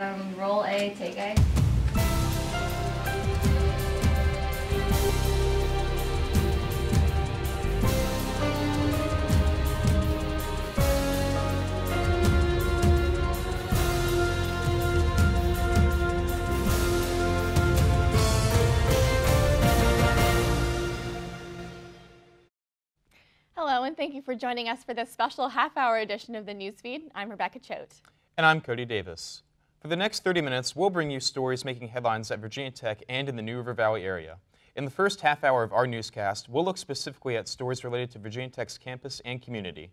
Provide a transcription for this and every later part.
Roll A, take A. Hello, and thank you for joining us for this special half-hour edition of the Newsfeed. I'm Rebecca Choate. And I'm Cody Davis. For the next 30 minutes, we'll bring you stories making headlines at Virginia Tech and in the New River Valley area. In the first half hour of our newscast, we'll look specifically at stories related to Virginia Tech's campus and community.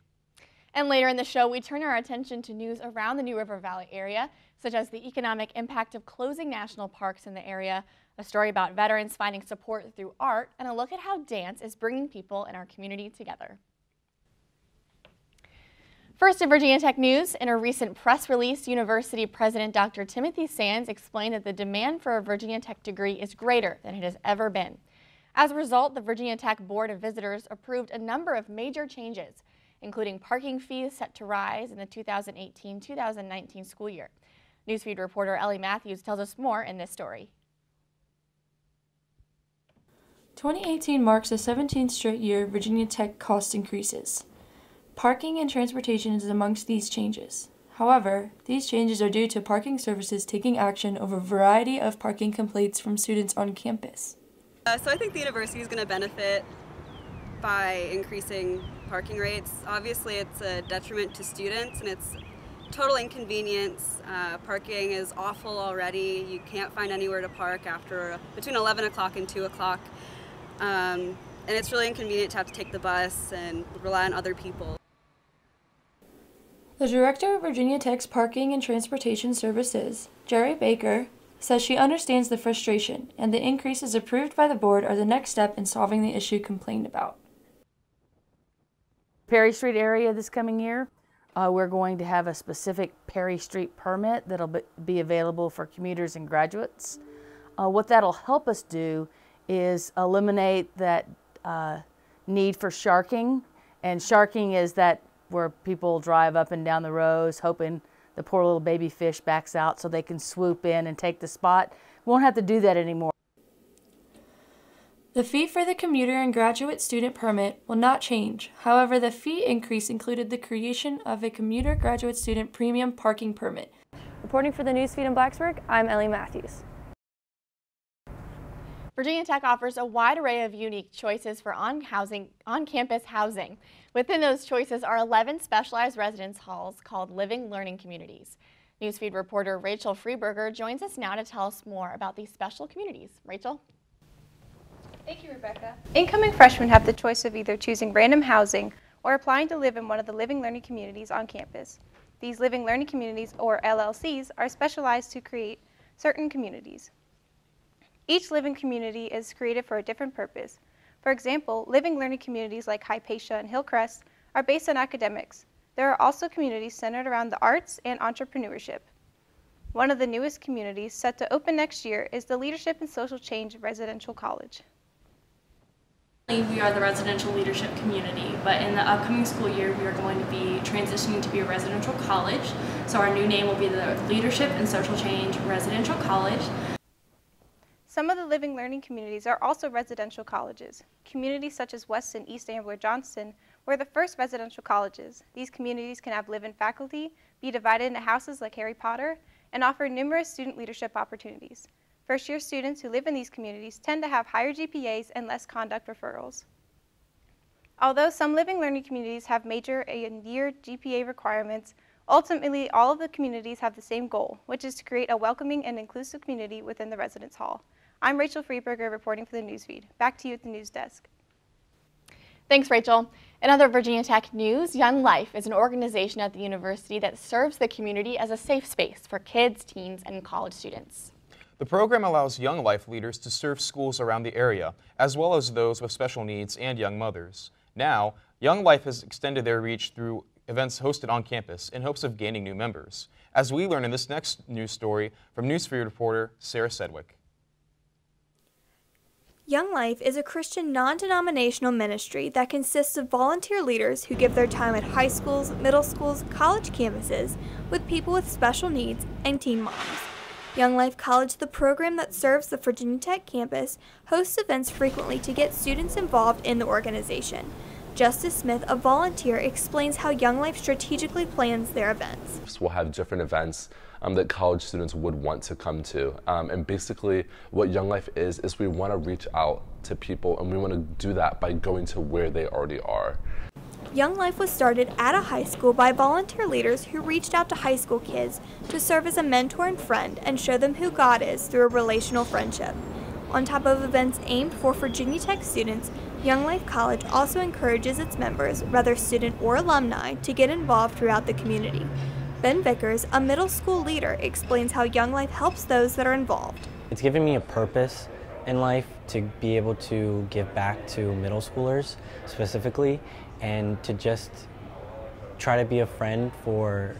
And later in the show, we turn our attention to news around the New River Valley area, such as the economic impact of closing national parks in the area, a story about veterans finding support through art, and a look at how dance is bringing people in our community together. First in Virginia Tech news, in a recent press release, University President Dr. Timothy Sands explained that the demand for a Virginia Tech degree is greater than it has ever been. As a result, the Virginia Tech Board of Visitors approved a number of major changes, including parking fees set to rise in the 2018-2019 school year. Newsfeed reporter Ellie Matthews tells us more in this story. 2018 marks the 17th straight year Virginia Tech cost increases. Parking and transportation is amongst these changes. However, these changes are due to parking services taking action over a variety of parking complaints from students on campus. So I think the university is going to benefit by increasing parking rates. Obviously, it's a detriment to students and it's total inconvenience. Parking is awful already. You can't find anywhere to park after between 11 o'clock and 2 o'clock. And it's really inconvenient to have to take the bus and rely on other people. The director of Virginia Tech's Parking and Transportation Services, Jerry Baker, says she understands the frustration and the increases approved by the board are the next step in solving the issue complained about. Perry Street area this coming year, we're going to have a specific Perry Street permit that'll be available for commuters and graduates. What that'll help us do is eliminate that need for sharking, and sharking is that where people drive up and down the rows hoping the poor little baby fish backs out so they can swoop in and take the spot. We won't have to do that anymore. The fee for the commuter and graduate student permit will not change. However, the fee increase included the creation of a commuter graduate student premium parking permit. Reporting for the Newsfeed in Blacksburg, I'm Ellie Matthews. Virginia Tech offers a wide array of unique choices for on-campus housing. Within those choices are 11 specialized residence halls called Living Learning Communities. Newsfeed reporter Rachel Freeberger joins us now to tell us more about these special communities. Rachel? Thank you, Rebecca. Incoming freshmen have the choice of either choosing random housing or applying to live in one of the Living Learning Communities on campus. These Living Learning Communities, or LLCs, are specialized to create certain communities. Each living community is created for a different purpose. For example, living learning communities like Hypatia and Hillcrest are based on academics. There are also communities centered around the arts and entrepreneurship. One of the newest communities set to open next year is the Leadership and Social Change Residential College. We are the residential leadership community, but in the upcoming school year we are going to be transitioning to be a residential college. So our new name will be the Leadership and Social Change Residential College. Some of the living learning communities are also residential colleges. Communities such as West and East Ambler Johnston were the first residential colleges. These communities can have live-in faculty, be divided into houses like Harry Potter, and offer numerous student leadership opportunities. First-year students who live in these communities tend to have higher GPAs and less conduct referrals. Although some living learning communities have major and year GPA requirements, ultimately all of the communities have the same goal, which is to create a welcoming and inclusive community within the residence hall. I'm Rachel Freeberger reporting for the Newsfeed. Back to you at the news desk. Thanks, Rachel. In other Virginia Tech news, Young Life is an organization at the university that serves the community as a safe space for kids, teens, and college students. The program allows Young Life leaders to serve schools around the area, as well as those with special needs and young mothers. Now, Young Life has extended their reach through events hosted on campus in hopes of gaining new members, as we learn in this next news story from Newsfeed reporter Sarah Sedgwick. Young Life is a Christian non-denominational ministry that consists of volunteer leaders who give their time at high schools, middle schools, college campuses with people with special needs and teen moms. Young Life College, the program that serves the Virginia Tech campus, hosts events frequently to get students involved in the organization. Justice Smith, a volunteer, explains how Young Life strategically plans their events. We'll have different events that college students would want to come to. And basically what Young Life is we want to reach out to people, and we want to do that by going to where they already are. Young Life was started at a high school by volunteer leaders who reached out to high school kids to serve as a mentor and friend and show them who God is through a relational friendship. On top of events aimed for Virginia Tech students, Young Life College also encourages its members, whether student or alumni, to get involved throughout the community. Ben Vickers, a middle school leader, explains how Young Life helps those that are involved. It's given me a purpose in life to be able to give back to middle schoolers specifically, and to just try to be a friend for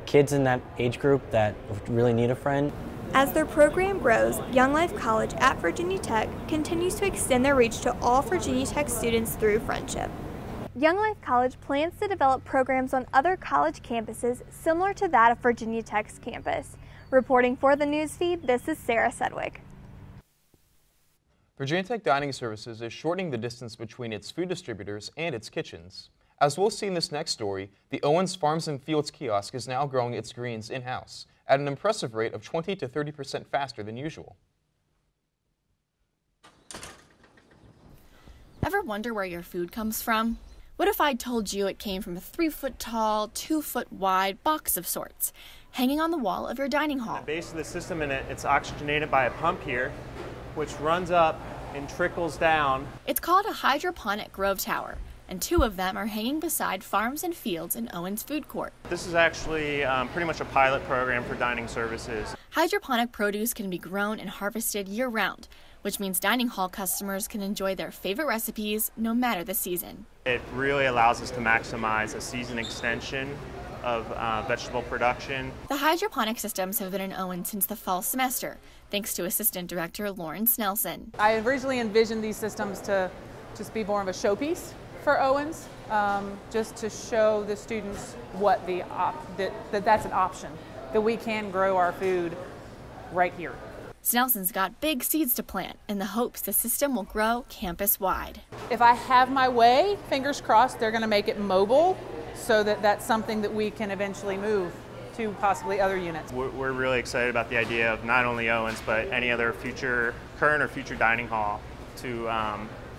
kids in that age group that really need a friend. As their program grows, Young Life College at Virginia Tech continues to extend their reach to all Virginia Tech students through friendship. Young Life College plans to develop programs on other college campuses similar to that of Virginia Tech's campus. Reporting for the Newsfeed, this is Sarah Sedgwick. Virginia Tech Dining Services is shortening the distance between its food distributors and its kitchens. As we'll see in this next story, the Owens Farms and Fields kiosk is now growing its greens in-house at an impressive rate of 20 to 30% faster than usual. Ever wonder where your food comes from? What if I told you it came from a 3-foot-tall, 2-foot-wide box of sorts, hanging on the wall of your dining hall? The base of the system, it's oxygenated by a pump here, which runs up and trickles down. It's called a hydroponic grove tower, and 2 of them are hanging beside Farms and Fields in Owens Food Court. This is actually pretty much a pilot program for dining services. Hydroponic produce can be grown and harvested year-round, which means dining hall customers can enjoy their favorite recipes no matter the season. It really allows us to maximize a season extension of vegetable production. The hydroponic systems have been in Owens since the fall semester, thanks to Assistant Director Lawrence Nelson. I originally envisioned these systems to just be more of a showpiece for Owens, just to show the students what that's an option, that we can grow our food right here. Snelson's got big seeds to plant in the hopes the system will grow campus-wide. If I have my way, fingers crossed, they're going to make it mobile so that that's something that we can eventually move to possibly other units. We're really excited about the idea of not only Owens, but any other current or future dining hall to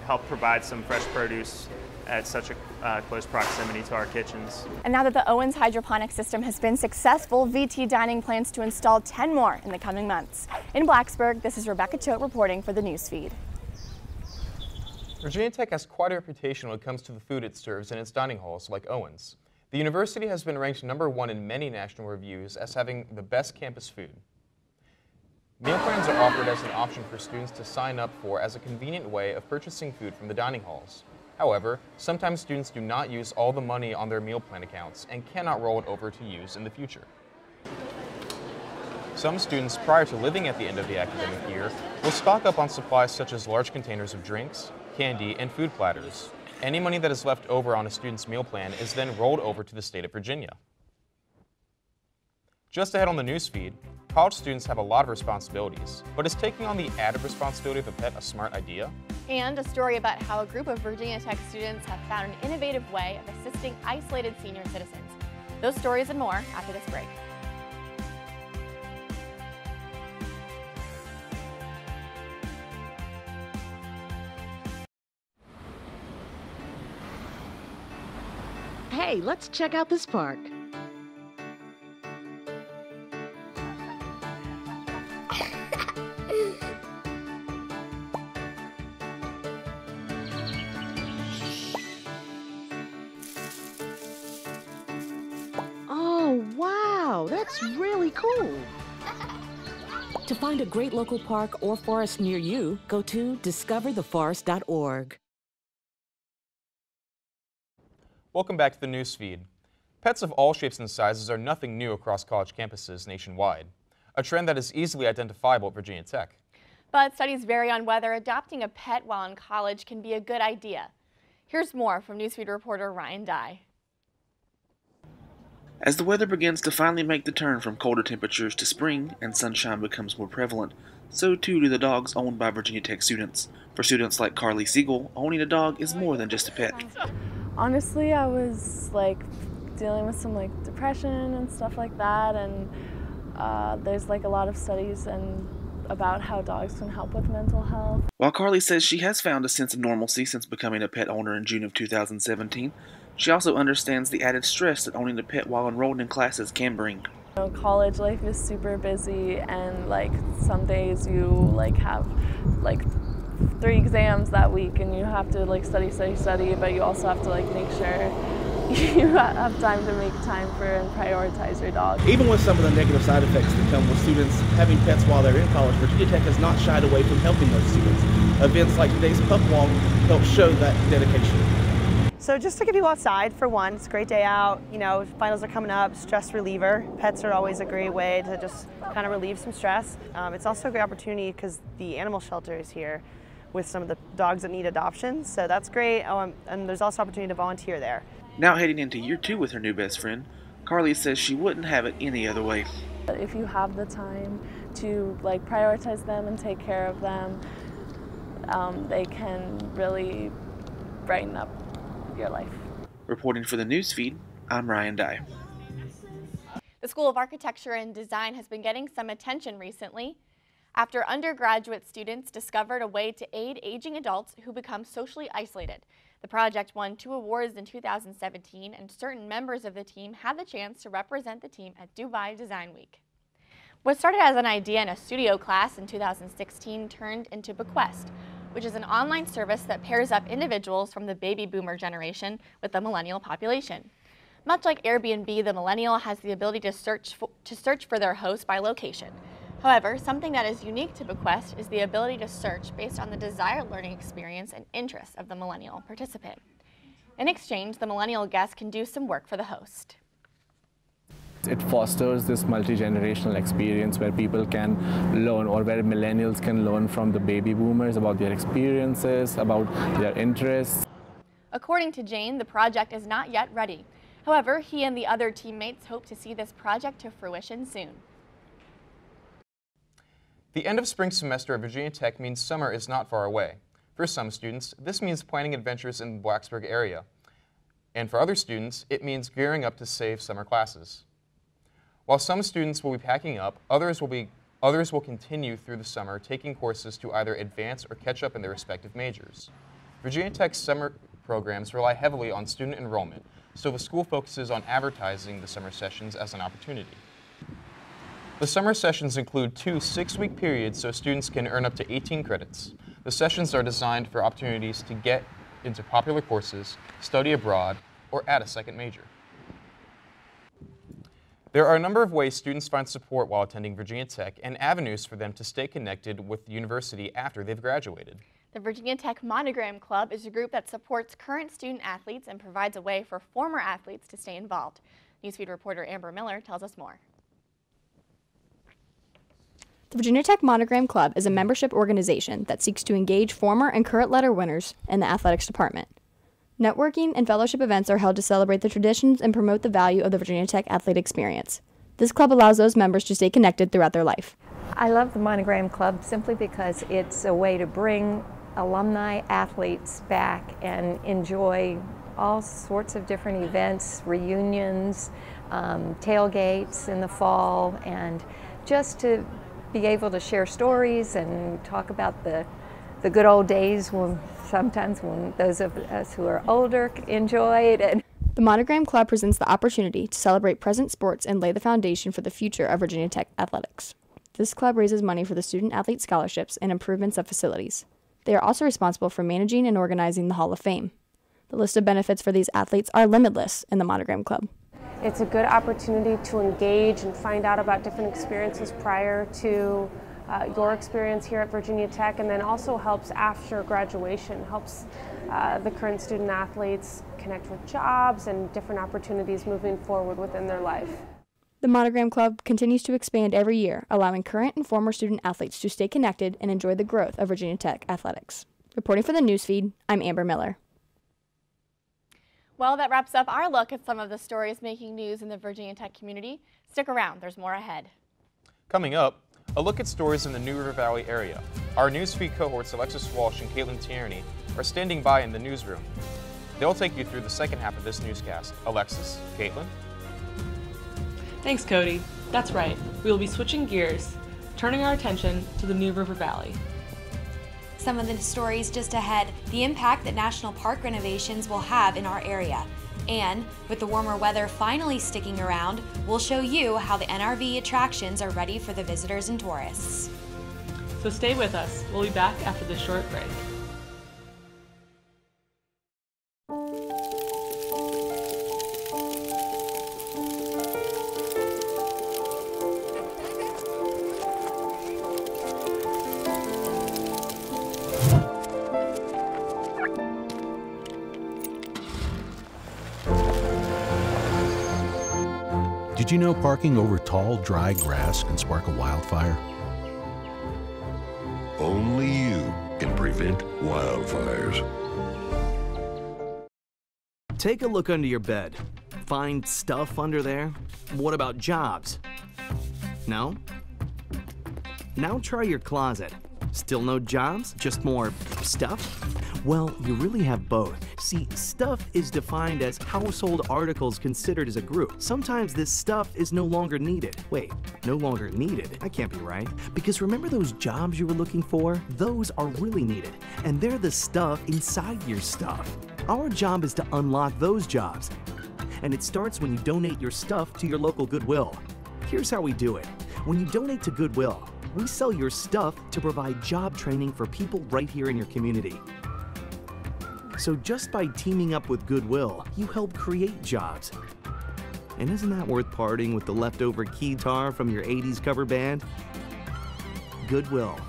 help provide some fresh produce at such a close proximity to our kitchens. And now that the Owens hydroponic system has been successful, VT Dining plans to install 10 more in the coming months. In Blacksburg, this is Rebecca Choate reporting for the Newsfeed. Virginia Tech has quite a reputation when it comes to the food it serves in its dining halls, like Owens. The university has been ranked #1 in many national reviews as having the best campus food. Meal plans are offered as an option for students to sign up for as a convenient way of purchasing food from the dining halls. However, sometimes students do not use all the money on their meal plan accounts and cannot roll it over to use in the future. Some students, prior to living at the end of the academic year, will stock up on supplies such as large containers of drinks, candy, and food platters. Any money that is left over on a student's meal plan is then rolled over to the state of Virginia. Just ahead on the newsfeed, college students have a lot of responsibilities, but is taking on the added responsibility of a pet a smart idea? And a story about how a group of Virginia Tech students have found an innovative way of assisting isolated senior citizens. Those stories and more after this break. Hey, let's check out this park. Oh, wow, that's really cool. To find a great local park or forest near you, go to discovertheforest.org. Welcome back to the newsfeed. Pets of all shapes and sizes are nothing new across college campuses nationwide, a trend that is easily identifiable at Virginia Tech. But studies vary on whether adopting a pet while in college can be a good idea. Here's more from Newsfeed reporter Ryan Dye. As the weather begins to finally make the turn from colder temperatures to spring and sunshine becomes more prevalent, so too do the dogs owned by Virginia Tech students. For students like Carly Siegel, owning a dog is more than just a pet. Honestly, I was dealing with some depression and stuff like that, and there's a lot of studies about how dogs can help with mental health. While Carly says she has found a sense of normalcy since becoming a pet owner in June of 2017, she also understands the added stress that owning a pet while enrolled in classes can bring. College life is super busy, and some days you have 3 exams that week, and you have to study, but you also have to make sure you have time to make time for and prioritize your dog. Even with some of the negative side effects that come with students having pets while they're in college, Virginia Tech has not shied away from helping those students. Events like today's Pup Walk help show that dedication. So just to get people outside, for one, it's a great day out. Finals are coming up, stress reliever. Pets are always a great way to just kind of relieve some stress. It's also a great opportunity because the animal shelter is here with some of the dogs that need adoption, so that's great. And there's also opportunity to volunteer there. Now heading into year 2 with her new best friend, Carly says she wouldn't have it any other way. If you have the time to prioritize them and take care of them, they can really brighten up your life. Reporting for the Newsfeed, I'm Ryan Dye. The School of Architecture and Design has been getting some attention recently after undergraduate students discovered a way to aid aging adults who become socially isolated. The project won 2 awards in 2017, and certain members of the team had the chance to represent the team at Dubai Design Week. What started as an idea in a studio class in 2016 turned into Bequest, which is an online service that pairs up individuals from the baby boomer generation with the millennial population. Much like Airbnb, the millennial has the ability to search for their host by location. However, something that is unique to Bequest is the ability to search based on the desired learning experience and interests of the millennial participant. In exchange, the millennial guest can do some work for the host. It fosters this multi-generational experience where people can learn, or where millennials can learn from the baby boomers about their experiences, about their interests. According to Jane, the project is not yet ready. However, he and the other teammates hope to see this project to fruition soon. The end of spring semester at Virginia Tech means summer is not far away. For some students, this means planning adventures in the Blacksburg area. And for other students, it means gearing up to save summer classes. While some students will be packing up, others will continue through the summer taking courses to either advance or catch up in their respective majors. Virginia Tech's summer programs rely heavily on student enrollment, so the school focuses on advertising the summer sessions as an opportunity. The summer sessions include 2 6-week periods so students can earn up to 18 credits. The sessions are designed for opportunities to get into popular courses, study abroad, or add a second major. There are a number of ways students find support while attending Virginia Tech and avenues for them to stay connected with the university after they've graduated. The Virginia Tech Monogram Club is a group that supports current student athletes and provides a way for former athletes to stay involved. Newsfeed reporter Amber Miller tells us more. The Virginia Tech Monogram Club is a membership organization that seeks to engage former and current letter winners in the athletics department. Networking and fellowship events are held to celebrate the traditions and promote the value of the Virginia Tech athlete experience. This club allows those members to stay connected throughout their life. I love the Monogram Club simply because it's a way to bring alumni athletes back and enjoy all sorts of different events, reunions, tailgates in the fall, and just to be able to share stories and talk about the good old days when those of us who are older enjoyed. The Monogram Club presents the opportunity to celebrate present sports and lay the foundation for the future of Virginia Tech athletics. This club raises money for the student athlete scholarships and improvements of facilities. They are also responsible for managing and organizing the Hall of Fame. The list of benefits for these athletes are limitless in the Monogram Club. It's a good opportunity to engage and find out about different experiences prior to your experience here at Virginia Tech, and then also helps after graduation, helps the current student athletes connect with jobs and different opportunities moving forward within their life. The Monogram Club continues to expand every year, allowing current and former student athletes to stay connected and enjoy the growth of Virginia Tech athletics. Reporting for the Newsfeed, I'm Amber Miller. Well, that wraps up our look at some of the stories making news in the Virginia Tech community. Stick around, there's more ahead. Coming up, a look at stories in the New River Valley area. Our Newsfeed cohorts Alexis Walsh and Caitlin Tierney are standing by in the newsroom. They'll take you through the second half of this newscast. Alexis, Caitlin? Thanks, Cody. That's right. We will be switching gears, turning our attention to the New River Valley. Some of the stories just ahead, the impact that national park renovations will have in our area. And with the warmer weather finally sticking around, we'll show you how the NRV attractions are ready for the visitors and tourists. So stay with us. We'll be back after this short break. Did you know parking over tall, dry grass can spark a wildfire? Only you can prevent wildfires. Take a look under your bed. Find stuff under there? What about jobs? No? Now try your closet. Still no jobs? Just more stuff? Well, you really have both. See, stuff is defined as household articles considered as a group. Sometimes this stuff is no longer needed. Wait, no longer needed? That can't be right. Because remember those jobs you were looking for? Those are really needed. And they're the stuff inside your stuff. Our job is to unlock those jobs. And it starts when you donate your stuff to your local Goodwill. Here's how we do it. When you donate to Goodwill, we sell your stuff to provide job training for people right here in your community. So just by teaming up with Goodwill, you help create jobs. And isn't that worth parting with the leftover keytar from your 80s cover band? Goodwill.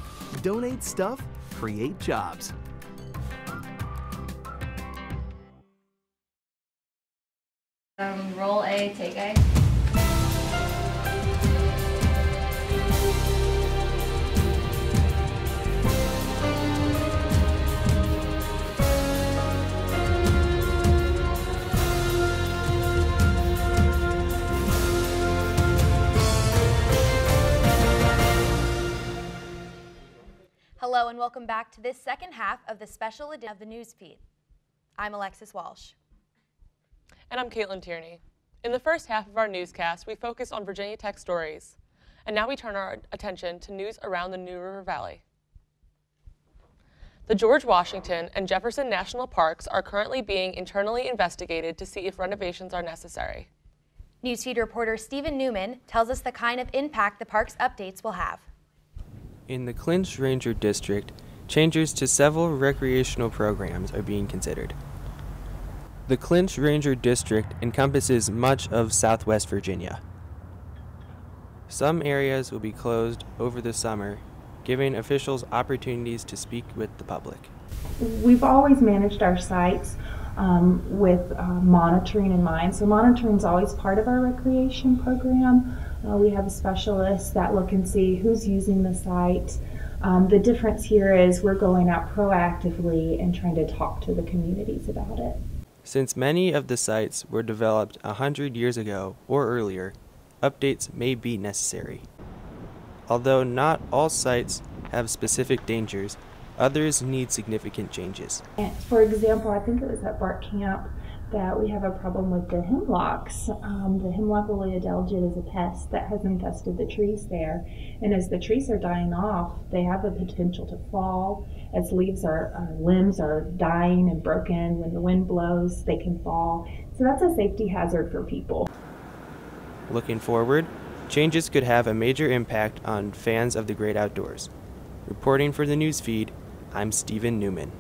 Donate stuff, create jobs. Roll A, take A. Hello and welcome back to this second half of the special edition of the Newsfeed. I'm Alexis Walsh. And I'm Caitlin Tierney. In the first half of our newscast, we focused on Virginia Tech stories. And now we turn our attention to news around the New River Valley. The George Washington and Jefferson National Parks are currently being internally investigated to see if renovations are necessary. Newsfeed reporter Stephen Newman tells us the kind of impact the park's updates will have. In the Clinch Ranger District, changes to several recreational programs are being considered. The Clinch Ranger District encompasses much of southwest Virginia. Some areas will be closed over the summer, giving officials opportunities to speak with the public. We've always managed our sites with monitoring in mind. So monitoring is always part of our recreation program. We have a specialist that look and see who's using the site. The difference here is we're going out proactively and trying to talk to the communities about it. Since many of the sites were developed 100 years ago or earlier, updates may be necessary. Although not all sites have specific dangers, others need significant changes. For example, I think it was at Bart Camp that we have a problem with the hemlocks. The hemlock oleodelgid is a pest that has infested the trees there. And as the trees are dying off, they have the potential to fall. As limbs are dying and broken, when the wind blows, they can fall. So that's a safety hazard for people. Looking forward, changes could have a major impact on fans of the great outdoors. Reporting for the Newsfeed, I'm Stephen Newman.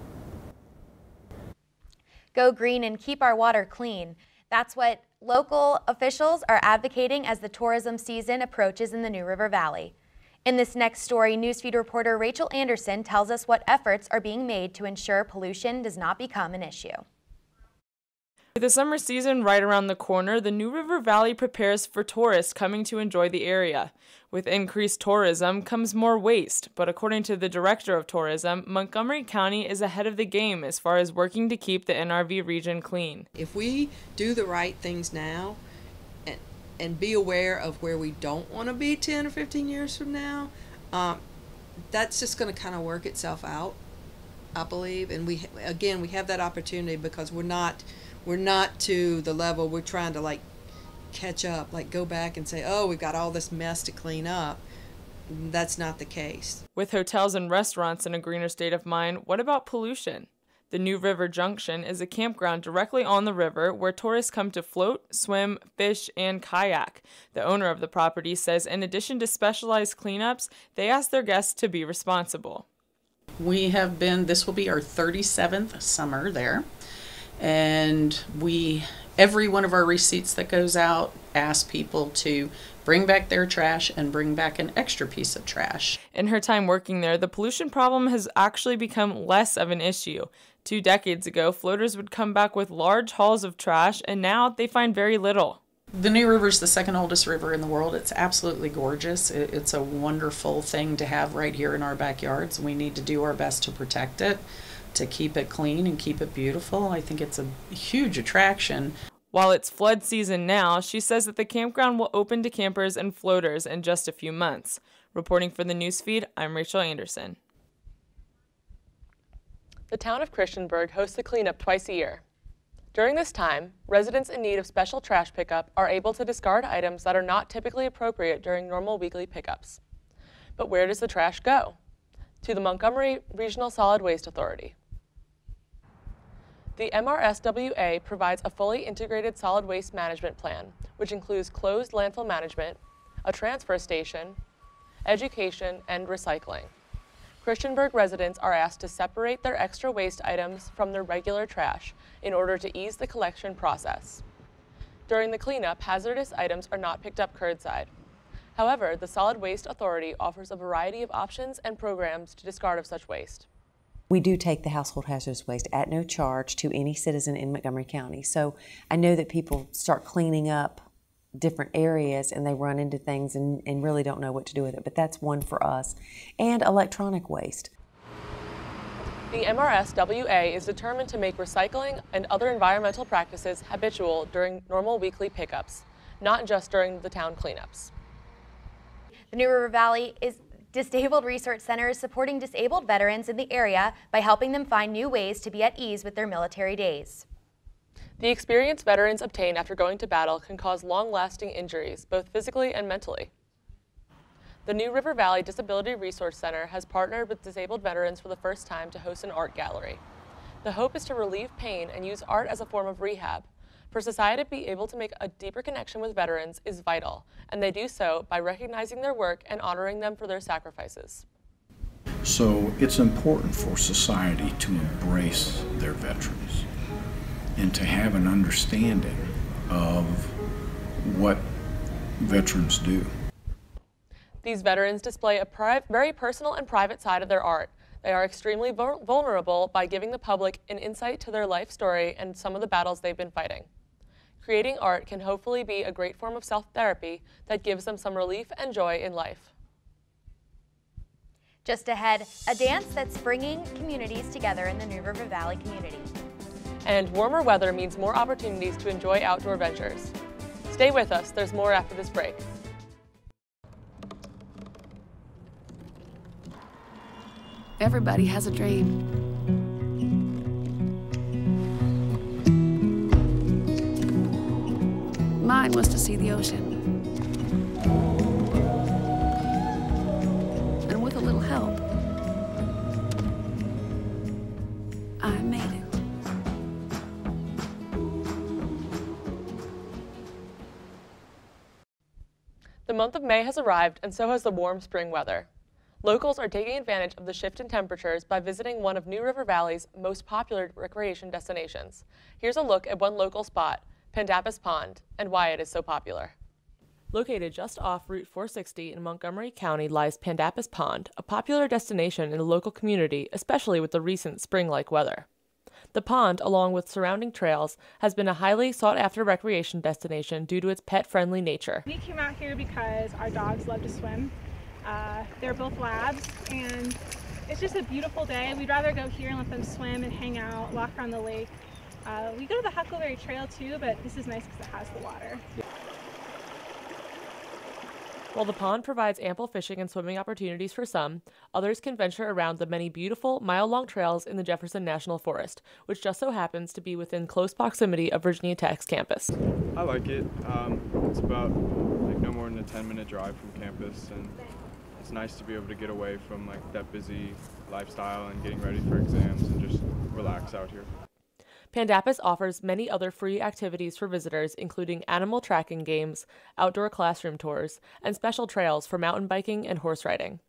Go green and keep our water clean. That's what local officials are advocating as the tourism season approaches in the New River Valley. In this next story, Newsfeed reporter Rachel Anderson tells us what efforts are being made to ensure pollution does not become an issue. With the summer season right around the corner, the New River Valley prepares for tourists coming to enjoy the area. With increased tourism comes more waste, but according to the Director of Tourism, Montgomery County is ahead of the game as far as working to keep the NRV region clean. If we do the right things now and be aware of where we don't want to be 10 or 15 years from now, that's just going to kind of work itself out, I believe. And we have that opportunity because we're not to the level we're trying to like catch up, like go back and say, oh, we've got all this mess to clean up. That's not the case. With hotels and restaurants in a greener state of mind, what about pollution? The New River Junction is a campground directly on the river where tourists come to float, swim, fish, and kayak. The owner of the property says in addition to specialized cleanups, they ask their guests to be responsible. This will be our 37th summer there. And every one of our receipts that goes out asks people to bring back their trash and bring back an extra piece of trash. In her time working there, the pollution problem has actually become less of an issue. 2 decades ago, floaters would come back with large hauls of trash, and now they find very little. The New River is the second oldest river in the world. It's absolutely gorgeous. It's a wonderful thing to have right here in our backyards. We need to do our best to protect it, to keep it clean and keep it beautiful. I think it's a huge attraction. While it's flood season now, she says that the campground will open to campers and floaters in just a few months. Reporting for the newsfeed, I'm Rachel Anderson. The town of Christiansburg hosts a cleanup twice a year. During this time, residents in need of special trash pickup are able to discard items that are not typically appropriate during normal weekly pickups. But where does the trash go? To the Montgomery Regional Solid Waste Authority. The MRSWA provides a fully integrated solid waste management plan, which includes closed landfill management, a transfer station, education, and recycling. Christiansburg residents are asked to separate their extra waste items from their regular trash in order to ease the collection process. During the cleanup, hazardous items are not picked up curbside. However, the Solid Waste Authority offers a variety of options and programs to discard of such waste. We do take the household hazardous waste at no charge to any citizen in Montgomery County. So I know that people start cleaning up different areas and they run into things and really don't know what to do with it, but that's one for us. And electronic waste. The MRSWA is determined to make recycling and other environmental practices habitual during normal weekly pickups, not just during the town cleanups. The New River Valley Disabled Resource Center is supporting disabled veterans in the area by helping them find new ways to be at ease with their military days. The experience veterans obtain after going to battle can cause long-lasting injuries, both physically and mentally. The New River Valley Disability Resource Center has partnered with disabled veterans for the first time to host an art gallery. The hope is to relieve pain and use art as a form of rehab. For society to be able to make a deeper connection with veterans is vital, and they do so by recognizing their work and honoring them for their sacrifices. So it's important for society to embrace their veterans and to have an understanding of what veterans do. These veterans display a very personal and private side of their art. They are extremely vulnerable by giving the public an insight to their life story and some of the battles they've been fighting. Creating art can hopefully be a great form of self-therapy that gives them some relief and joy in life. Just ahead, a dance that's bringing communities together in the New River Valley community. And warmer weather means more opportunities to enjoy outdoor ventures. Stay with us, there's more after this break. Everybody has a dream. Mine was to see the ocean. And with a little help, I made it. The month of May has arrived, and so has the warm spring weather. Locals are taking advantage of the shift in temperatures by visiting one of New River Valley's most popular recreation destinations. Here's a look at one local spot, Pandapis Pond, and why it is so popular. Located just off Route 460 in Montgomery County lies Pandapis Pond, a popular destination in the local community, especially with the recent spring-like weather. The pond, along with surrounding trails, has been a highly sought-after recreation destination due to its pet-friendly nature. We came out here because our dogs love to swim. They're both labs, and it's just a beautiful day. We'd rather go here and let them swim and hang out, walk around the lake. We go to the Huckleberry Trail too, but this is nice because it has the water. While the pond provides ample fishing and swimming opportunities for some, others can venture around the many beautiful mile-long trails in the Jefferson National Forest, which just so happens to be within close proximity of Virginia Tech's campus. I like it. It's about no more than a 10-minute drive from campus, and it's nice to be able to get away from that busy lifestyle and getting ready for exams and just relax out here. Pandapus offers many other free activities for visitors, including animal tracking games, outdoor classroom tours, and special trails for mountain biking and horse riding.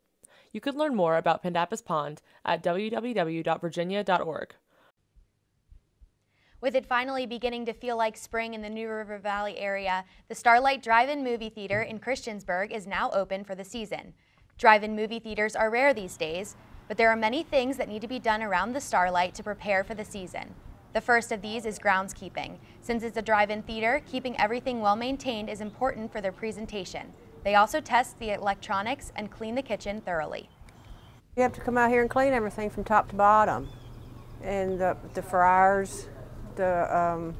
You can learn more about Pandapus Pond at www.virginia.org. With it finally beginning to feel like spring in the New River Valley area, the Starlight Drive-In Movie Theater in Christiansburg is now open for the season. Drive-in movie theaters are rare these days, but there are many things that need to be done around the Starlight to prepare for the season. The first of these is groundskeeping. Since it's a drive-in theater, keeping everything well maintained is important for their presentation. They also test the electronics and clean the kitchen thoroughly. You have to come out here and clean everything from top to bottom. And the fryers, the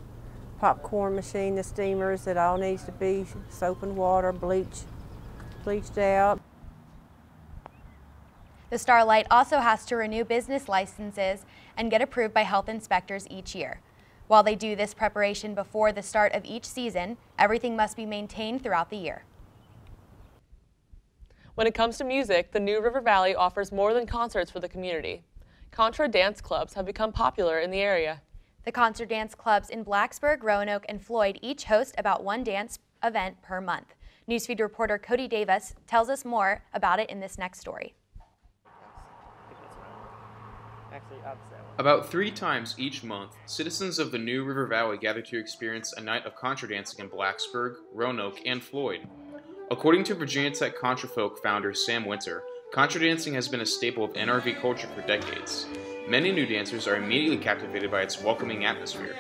popcorn machine, the steamers, it all needs to be soap and water, bleached out. The Starlight also has to renew business licenses and get approved by health inspectors each year. While they do this preparation before the start of each season, everything must be maintained throughout the year. When it comes to music, the New River Valley offers more than concerts for the community. Contra Dance clubs have become popular in the area. The Contra Dance clubs in Blacksburg, Roanoke, and Floyd each host about one dance event per month. Newsfeed reporter Cody Davis tells us more about it in this next story. About 3 times each month, citizens of the New River Valley gather to experience a night of contra dancing in Blacksburg, Roanoke, and Floyd. According to Virginia Tech Contrafolk founder Sam Winter, contra dancing has been a staple of NRV culture for decades. Many new dancers are immediately captivated by its welcoming atmosphere.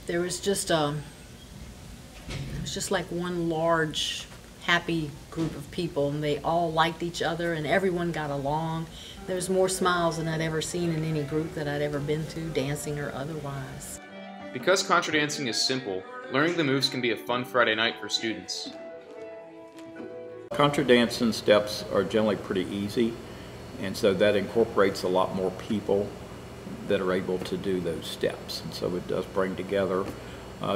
There was just like one large happy group of people, and they all liked each other and everyone got along. There was more smiles than I'd ever seen in any group that I'd ever been to, dancing or otherwise. Because contra dancing is simple, learning the moves can be a fun Friday night for students. Contra dancing steps are generally pretty easy, and so that incorporates a lot more people that are able to do those steps, and so it does bring together.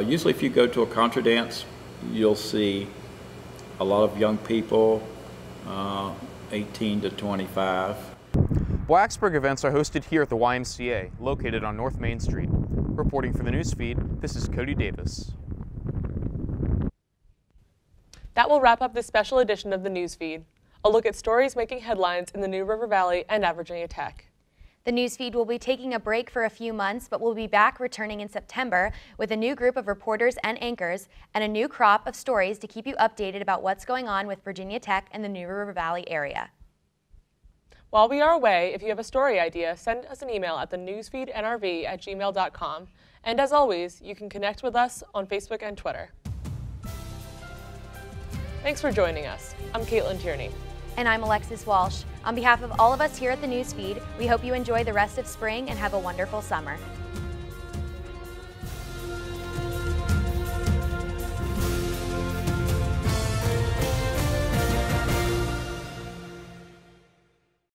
Usually if you go to a contra dance, you'll see a lot of young people, 18 to 25. Blacksburg events are hosted here at the YMCA, located on North Main Street. Reporting for the Newsfeed, this is Cody Davis. That will wrap up this special edition of the Newsfeed, a look at stories making headlines in the New River Valley and at Virginia Tech. The Newsfeed will be taking a break for a few months, but will be back returning in September with a new group of reporters and anchors and a new crop of stories to keep you updated about what's going on with Virginia Tech and the New River Valley area. While we are away, if you have a story idea, send us an email at thenewsfeednrv@gmail.com. And as always, you can connect with us on Facebook and Twitter. Thanks for joining us. I'm Caitlin Tierney. And I'm Alexis Walsh. On behalf of all of us here at the Newsfeed, we hope you enjoy the rest of spring and have a wonderful summer.